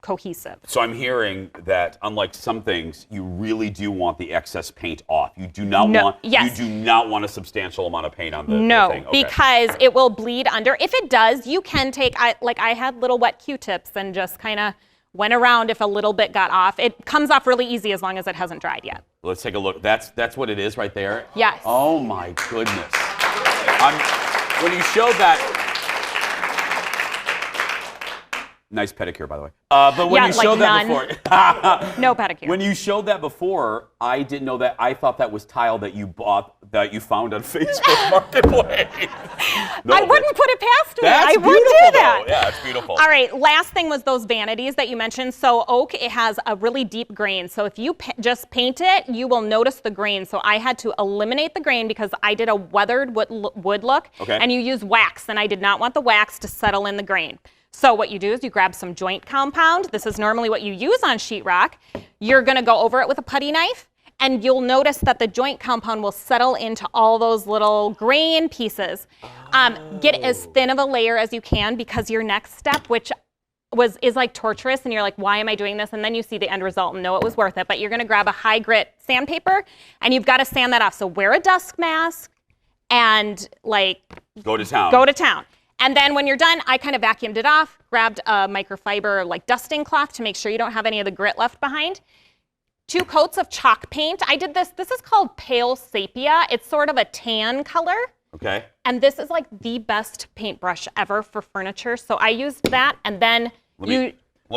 [SPEAKER 11] cohesive.
[SPEAKER 1] So I'm hearing that unlike some things, you really do want the excess paint off. You do not want a substantial amount of paint on the thing. Okay.
[SPEAKER 11] Because it will bleed under. If it does, you can take, I had little wet Q-tips and just kind of went around if a little bit got off. It comes off really easy as long as it hasn't dried yet.
[SPEAKER 1] Let's take a look. That's what it is right there?
[SPEAKER 11] Yes.
[SPEAKER 1] Oh my goodness. When you showed that, nice pedicure, by the way. But when you showed that before,
[SPEAKER 11] no pedicure.
[SPEAKER 1] When you showed that before, I didn't know that. I thought that was tile that you bought, that you found on Facebook Marketplace. No,
[SPEAKER 11] I wouldn't put it past me.
[SPEAKER 1] I
[SPEAKER 11] would do that.
[SPEAKER 1] Though. Yeah, it's beautiful.
[SPEAKER 11] All right, last thing was those vanities that you mentioned. So oak, it has a really deep grain. So if you just paint it, you will notice the grain. So I had to eliminate the grain because I did a weathered wood look. Okay. And you use wax, and I did not want the wax to settle in the grain. So what you do is you grab some joint compound. This is normally what you use on sheetrock. You're going to go over it with a putty knife, and you'll notice that the joint compound will settle into all those little grain pieces. Get as thin of a layer as you can, because your next step, which is like torturous, and you're like, why am I doing this? And then you see the end result and know it was worth it. But you're going to grab a high grit sandpaper, and you've got to sand that off. So wear a dust mask and
[SPEAKER 1] go to town.
[SPEAKER 11] Go to town. And then when you're done, I kind of vacuumed it off, grabbed a microfiber dusting cloth to make sure you don't have any of the grit left behind. 2 coats of chalk paint. I did this. This is called pale sepia. It's sort of a tan color.
[SPEAKER 1] Okay.
[SPEAKER 11] And this is like the best paintbrush ever for furniture. So I used that, and then
[SPEAKER 1] Let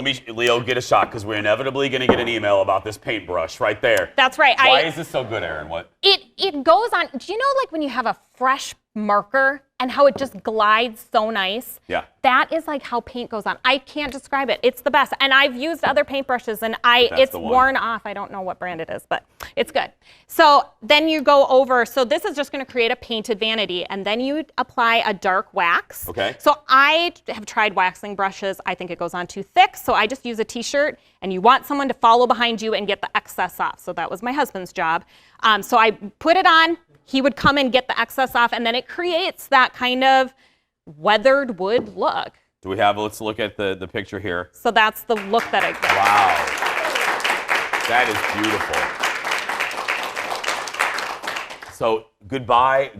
[SPEAKER 1] me, Leo, get a shot, because we're inevitably going to get an email about this paintbrush right there.
[SPEAKER 11] That's right.
[SPEAKER 1] Why is this so good, Erin? What?
[SPEAKER 11] It goes on. Do you know when you have a fresh marker and how it just glides so nice?
[SPEAKER 1] Yeah.
[SPEAKER 11] That is like how paint goes on. I can't describe it. It's the best. And I've used other paintbrushes, and it's worn off. I don't know what brand it is, but it's good. So then you go over. So this is just going to create a painted vanity, and then you apply a dark wax.
[SPEAKER 1] Okay.
[SPEAKER 11] So I have tried waxing brushes. I think it goes on too thick, so I just use a t-shirt, and you want someone to follow behind you and get the excess off. So that was my husband's job. So I put it on. He would come and get the excess off, and then it creates that kind of weathered wood look.
[SPEAKER 1] Do we have, let's look at the picture here.
[SPEAKER 11] So that's the look that I get.
[SPEAKER 1] Wow. That is beautiful. So goodbye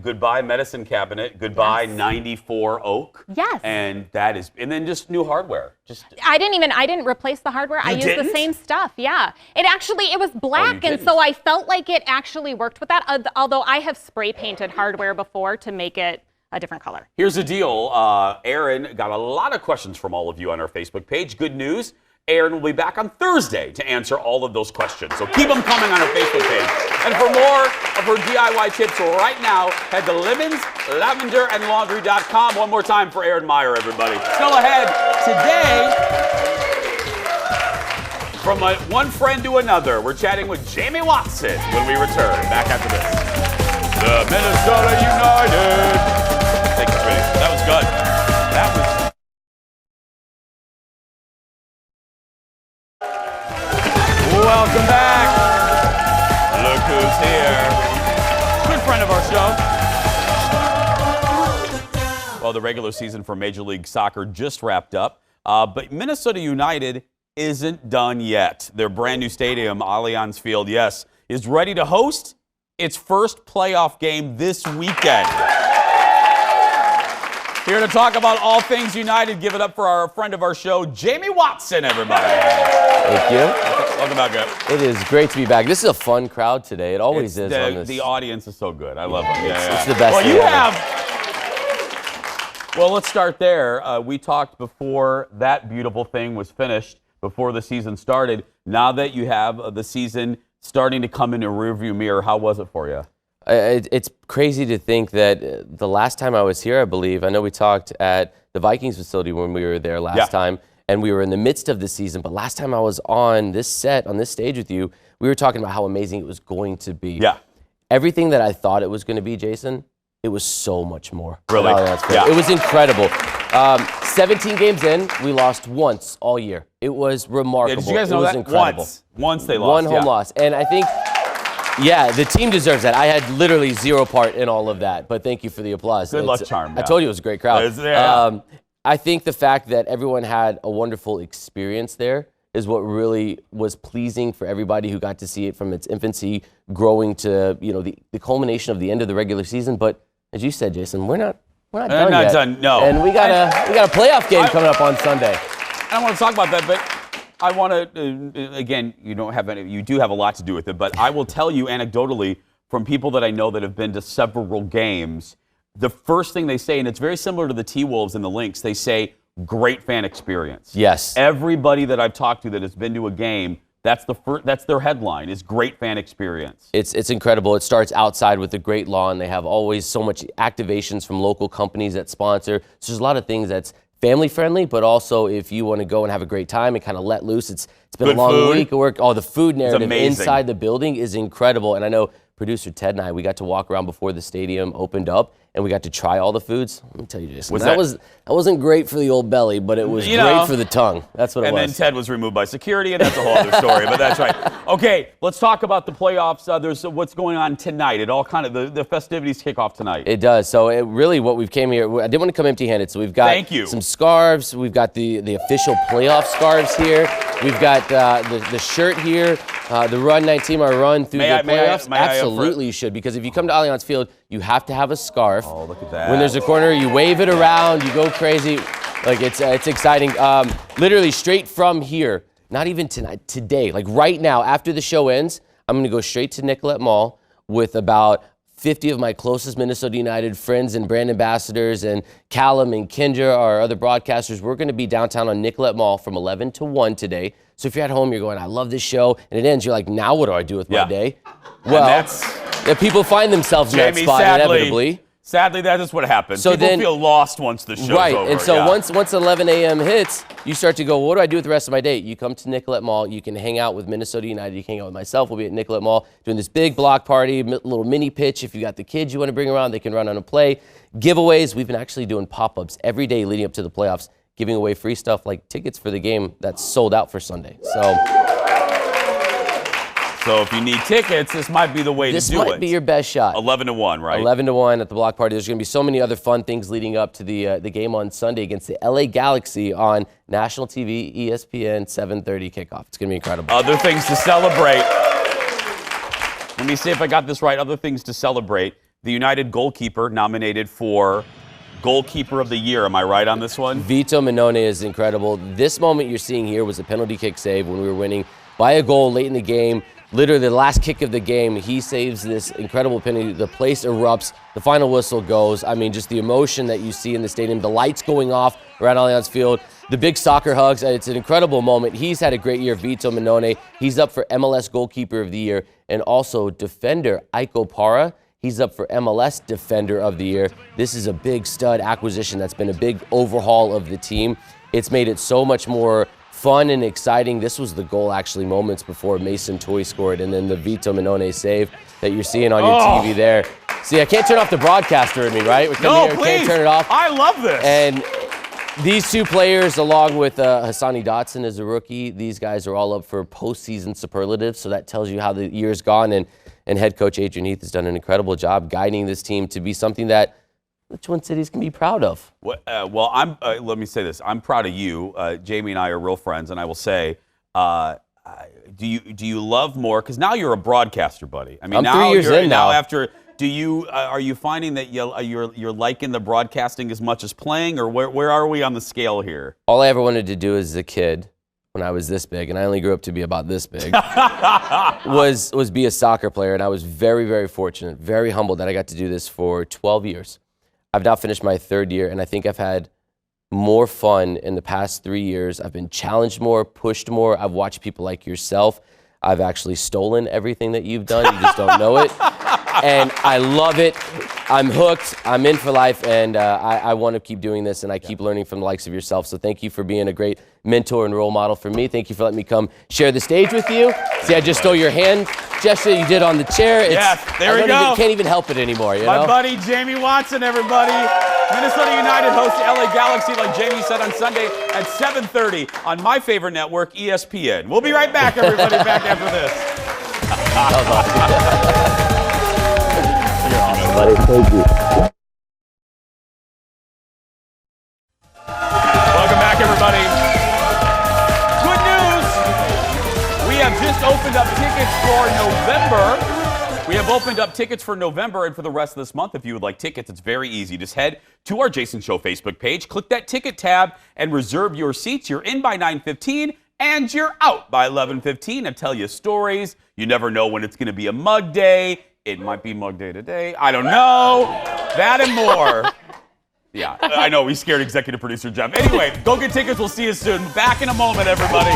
[SPEAKER 1] medicine cabinet, goodbye 94 oak.
[SPEAKER 11] Yes.
[SPEAKER 1] And then just new hardware.
[SPEAKER 11] I didn't replace the hardware. I used the same stuff. Yeah. It was black, and so I felt like it actually worked with that. Although I have spray painted hardware before to make it a different color.
[SPEAKER 1] Here's the deal. Erin got a lot of questions from all of you on our Facebook page. Good news. Erin will be back on Thursday to answer all of those questions. So keep them coming on our Facebook page. And for more of her DIY tips right now, head to lavender.and-laundry.com. One more time for Erin Meyer, everybody. Still ahead today, from one friend to another, we're chatting with Jaime Watson when we return. Back after this. The Minnesota United. Thank you, Trinity. That was good. That was Welcome back. Look who's here. Good friend of our show. Well, the regular season for Major League Soccer just wrapped up, but Minnesota United isn't done yet. Their brand new stadium, Allianz Field, yes, is ready to host its first playoff game this weekend. Here to talk about all things United, give it up for our friend of our show, Jaime Watson, everybody.
[SPEAKER 12] Thank you.
[SPEAKER 1] Welcome back, guys.
[SPEAKER 12] It is great to be back. This is a fun crowd today. It always is on this.
[SPEAKER 1] The audience is so good. I love them.
[SPEAKER 12] It's the best.
[SPEAKER 1] Well, let's start there. We talked before that beautiful thing was finished, before the season started. Now that you have the season starting to come in a rearview mirror, how was it for you?
[SPEAKER 12] It's crazy to think that the last time I was here, I believe, I know we talked at the Vikings facility when we were there last time, and we were in the midst of the season, but last time I was on this set, on this stage with you, we were talking about how amazing it was going to be.
[SPEAKER 1] Yeah.
[SPEAKER 12] Everything that I thought it was going to be, Jason, it was so much more.
[SPEAKER 1] Really?
[SPEAKER 12] Yeah. It was incredible. 17 games in, we lost once all year. It was remarkable.
[SPEAKER 1] Did you guys know that?
[SPEAKER 12] Incredible.
[SPEAKER 1] Once they lost.
[SPEAKER 12] One home loss. And I think, the team deserves that. I had literally zero part in all of that, but thank you for the applause.
[SPEAKER 1] Good luck charm.
[SPEAKER 12] I told you it was a great crowd. I think the fact that everyone had a wonderful experience there is what really was pleasing for everybody who got to see it from its infancy growing to, the culmination of the end of the regular season. But as you said, Jason, we're not done yet.
[SPEAKER 1] Not done, no.
[SPEAKER 12] And we got a playoff game coming up on Sunday.
[SPEAKER 1] I don't want to talk about that, but I want to, again, you do have a lot to do with it, but I will tell you anecdotally from people that I know that have been to several games, the first thing they say, and it's very similar to the T-Wolves and the Lynx, they say, great fan experience.
[SPEAKER 12] Yes.
[SPEAKER 1] Everybody that I've talked to that has been to a game, that's their headline, is great fan experience.
[SPEAKER 12] It's incredible. It starts outside with the great lawn. They have always so much activations from local companies that sponsor. So there's a lot of things that's family friendly, but also if you want to go and have a great time and kind of let loose, it's been a long week of work. The food narrative inside the building is incredible. And I know producer Ted and I, we got to walk around before the stadium opened up, and we got to try all the foods. Let me tell you, Jason, that wasn't great for the old belly, but it was great for the tongue. That's what it was.
[SPEAKER 1] And then Ted was removed by security, and that's a whole other story, but that's right. Okay, let's talk about the playoffs. There's what's going on tonight. It all kind of, the festivities kick off tonight.
[SPEAKER 12] It does. So really what we've came here, I didn't want to come empty-handed, so we've got some scarves. We've got the official playoff scarves here. We've got the shirt here. The Run 19, our run through the playoffs. Absolutely you should, because if you come to Allianz Field, you have to have a scarf.
[SPEAKER 1] Oh, look at that.
[SPEAKER 12] When there's a corner, you wave it around, you go crazy. Like, it's exciting. Literally straight from here, not even tonight, today, like right now, after the show ends, I'm going to go straight to Nicollet Mall with about 50 of my closest Minnesota United friends and brand ambassadors, and Callum and Kendra, our other broadcasters. We're going to be downtown on Nicollet Mall from 11 to 1 today. So if you're at home, you're going, I love this show, and it ends, you're like, now what do I do with my day? Well, people find themselves in that spot inevitably.
[SPEAKER 1] Sadly, that is what happens. So people feel lost once the show's over.
[SPEAKER 12] Right, and so once 11 a.m. hits, you start to go, what do I do with the rest of my day? You come to Nicollet Mall. You can hang out with Minnesota United. You can hang out with myself. We'll be at Nicollet Mall doing this big block party, little mini pitch. If you got the kids you want to bring around, they can run on a play. Giveaways. We've been actually doing pop-ups every day leading up to the playoffs, giving away free stuff like tickets for the game that's sold out for Sunday. So
[SPEAKER 1] So if you need tickets, this might be the way to do it.
[SPEAKER 12] This might be your best shot.
[SPEAKER 1] 11-1, right?
[SPEAKER 12] 11-1 at the block party. There's going to be so many other fun things leading up to the game on Sunday against the LA Galaxy on national TV, ESPN, 7:30 kickoff. It's going to be incredible.
[SPEAKER 1] Other things to celebrate. Let me see if I got this right. Other things to celebrate. The United goalkeeper nominated for Goalkeeper of the Year. Am I right on this one?
[SPEAKER 12] Vito Mannone is incredible. This moment you're seeing here was a penalty kick save when we were winning by a goal late in the game. Literally the last kick of the game, he saves this incredible penalty. The place erupts. The final whistle goes. I mean, just the emotion that you see in the stadium, the lights going off around Allianz Field, the big soccer hugs. It's an incredible moment. He's had a great year, Vito Mannone. He's up for MLS Goalkeeper of the Year, and also defender Iko Para. He's up for MLS Defender of the Year. This is a big stud acquisition that's been a big overhaul of the team. It's made it so much more fun and exciting. This was the goal actually moments before Mason Toy scored, and then the Vito Mannone save that you're seeing on your TV there. See, I can't turn off the broadcaster in me, right?
[SPEAKER 1] No, please.
[SPEAKER 12] Can't turn it off.
[SPEAKER 1] I love this.
[SPEAKER 12] And these two players, along with Hassani Dotson as a rookie, these guys are all up for postseason superlatives, so that tells you how the year's gone, and head coach Adrian Heath has done an incredible job guiding this team to be something that the Twin Cities can be proud of.
[SPEAKER 1] Well, let me say this. I'm proud of you. Jamie and I are real friends, and I will say, do you love more? Because now you're a broadcaster, buddy. I mean,
[SPEAKER 12] I'm
[SPEAKER 1] now
[SPEAKER 12] 3 years in now.
[SPEAKER 1] After, are you finding that you're liking the broadcasting as much as playing, or where are we on the scale here?
[SPEAKER 12] All I ever wanted to do as a kid, when I was this big, and I only grew up to be about this big, was be a soccer player, and I was very, very fortunate, very humbled that I got to do this for 12 years. I've now finished my 3rd year, and I think I've had more fun in the past 3 years. I've been challenged more, pushed more. I've watched people like yourself. I've actually stolen everything that you've done. You just don't know it. And I love it. I'm hooked. I'm in for life, and I want to keep doing this, and I keep learning from the likes of yourself. So thank you for being a great mentor and role model for me. Thank you for letting me come share the stage with you. See, I just stole your hand gesture you did on the chair.
[SPEAKER 1] There we go.
[SPEAKER 12] Can't even help it anymore, you know?
[SPEAKER 1] My buddy Jaime Watson, everybody. Minnesota United hosts the LA Galaxy, like Jamie said, on Sunday at 7:30 on my favorite network, ESPN. We'll be right back, everybody, back after this.
[SPEAKER 12] You're awesome, buddy. Thank you.
[SPEAKER 1] Welcome back, everybody. Good news. We have just opened up tickets for November. We have opened up tickets for November and for the rest of this month. If you would like tickets, it's very easy. Just head to our Jason Show Facebook page, click that ticket tab, and reserve your seats. You're in by 9:15, and you're out by 11:15. I tell you stories. You never know when it's going to be a mug day. It might be mug day today. I don't know. That and more. Yeah, I know. We scared executive producer Jeff. Anyway, go get tickets. We'll see you soon. Back in a moment, everybody.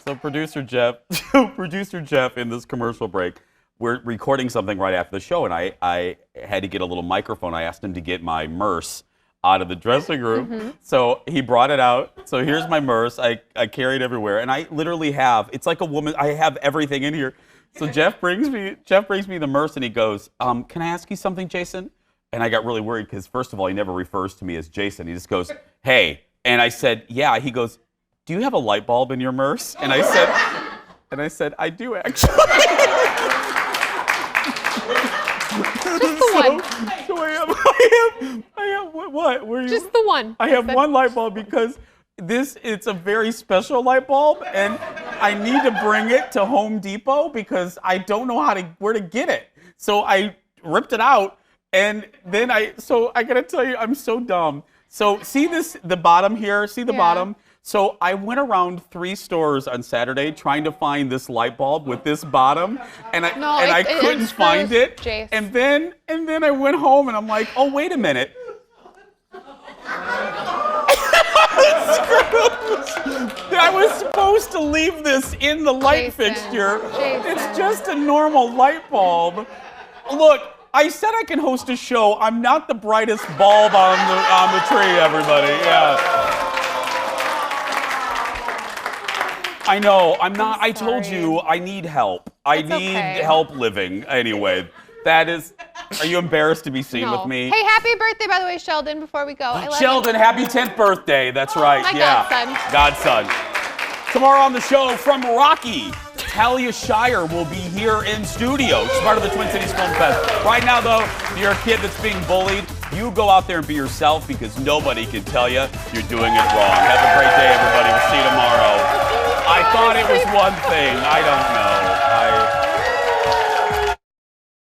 [SPEAKER 1] So producer Jeff in this commercial break, we're recording something right after the show, and I had to get a little microphone. I asked him to get my Merce out of the dressing room. Mm-hmm. So he brought it out. So here's my Merce. I carry it everywhere, and I literally have, it's like a woman, I have everything in here. So Jeff brings me the Merce, and he goes, can I ask you something, Jason? And I got really worried because, first of all, he never refers to me as Jason. He just goes, hey. And I said, yeah. He goes, do you have a light bulb in your Merce? And I said, I do actually.
[SPEAKER 2] Just the one.
[SPEAKER 1] So I have what? Were you?
[SPEAKER 2] Just the one.
[SPEAKER 1] I have one light bulb because it's a very special light bulb, and I need to bring it to Home Depot because I don't know where to get it. So I ripped it out, and then I gotta tell you, I'm so dumb. So see the bottom here? See the bottom? So I went around 3 stores on Saturday trying to find this light bulb with this bottom, and I couldn't find it.
[SPEAKER 2] Jace.
[SPEAKER 1] And then I went home and I'm like, oh, wait a minute. I was supposed to leave this in the light fixture. It's just a normal light bulb. Look, I said I can host a show. I'm not the brightest bulb on the tree, everybody. Yeah. I know. I'm not. I told you I need help. I need help living. Anyway, that is. Are you embarrassed to be seen with me?
[SPEAKER 2] Hey, happy birthday, by the way, Sheldon, before we go. I love
[SPEAKER 1] Sheldon,
[SPEAKER 2] you.
[SPEAKER 1] happy 10th birthday. That's right.
[SPEAKER 2] My
[SPEAKER 1] yeah. Godson. Tomorrow on the show from Rocky, Talia Shire will be here in studio. She's part of the Twin Cities Film Fest. Right now, though, if you're a kid that's being bullied, you go out there and be yourself because nobody can tell you you're doing it wrong. Have a great day, everybody. We'll see you tomorrow. I thought it was one thing. I don't know.